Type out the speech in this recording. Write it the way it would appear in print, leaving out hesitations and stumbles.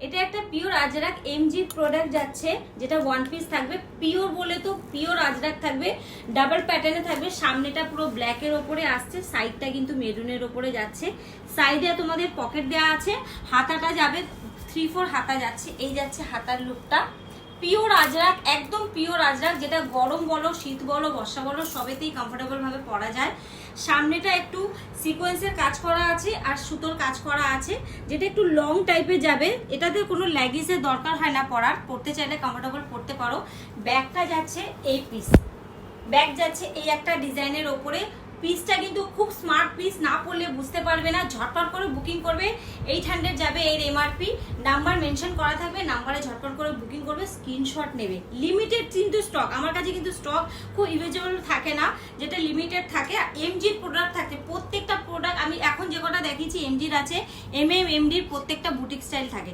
এটা একটা pure Ajrak MG product যাচ্ছে, যেটা ওয়ান পিস থাকবে। পিওর বলে তো পিওর আজরাক থাকবে, ডাবল প্যাটার্নে থাকবে। সামনেটা পুরো ব্ল্যাকের ওপরে আসছে, সাইডটা কিন্তু মেরুনের ওপরে যাচ্ছে। সাইডে তোমাদের পকেট দেওয়া আছে, হাতাটা যাবে 3/4 হাতা যাচ্ছে। এই যাচ্ছে হাতার লুকটা। পিওর আজরাক, একদম পিওর আজরাক, যেটা গরম বলো, শীত বলো, বর্ষা বলো, সবেতেই কমফোর্টেবল ভাবে পরা যায়। সামনেটা একটু সিকোয়েন্সের কাজ করা আছে আর সুতোর কাজ করা আছে, যেটা একটু লং টাইপের যাবে। এটাতে কোনো লেগিংসের দরকার হয় না পরার, পরতে চাইলে কমফোর্টেবল পরতে পারো। ব্যাগটা যাচ্ছে এই পিস, ব্যাগ যাচ্ছে এই একটা ডিজাইনের ওপরে। পিসটা কিন্তু খুব স্মার্ট পিস, না পড়লে বুঝতে পারবে না। ঝটপট করে বুকিং করবে, 800 যাবে এর এমআরপি। নাম্বার মেনশন করা থাকবে, নাম্বারে ঝটপট করে বুকিং করবে, স্ক্রিনশট নেবে। লিমিটেড কিন্তু স্টক, আমার কাছে কিন্তু স্টক খুব ইউজেবল থাকে না, যেটা লিমিটেড থাকে। এমজির প্রোডাক্ট থাকে, প্রত্যেকটা প্রোডাক্ট আমি এখন যে কটা দেখিয়েছি এমজির আছে, এমডির প্রত্যেকটা বুটিক স্টাইল থাকে।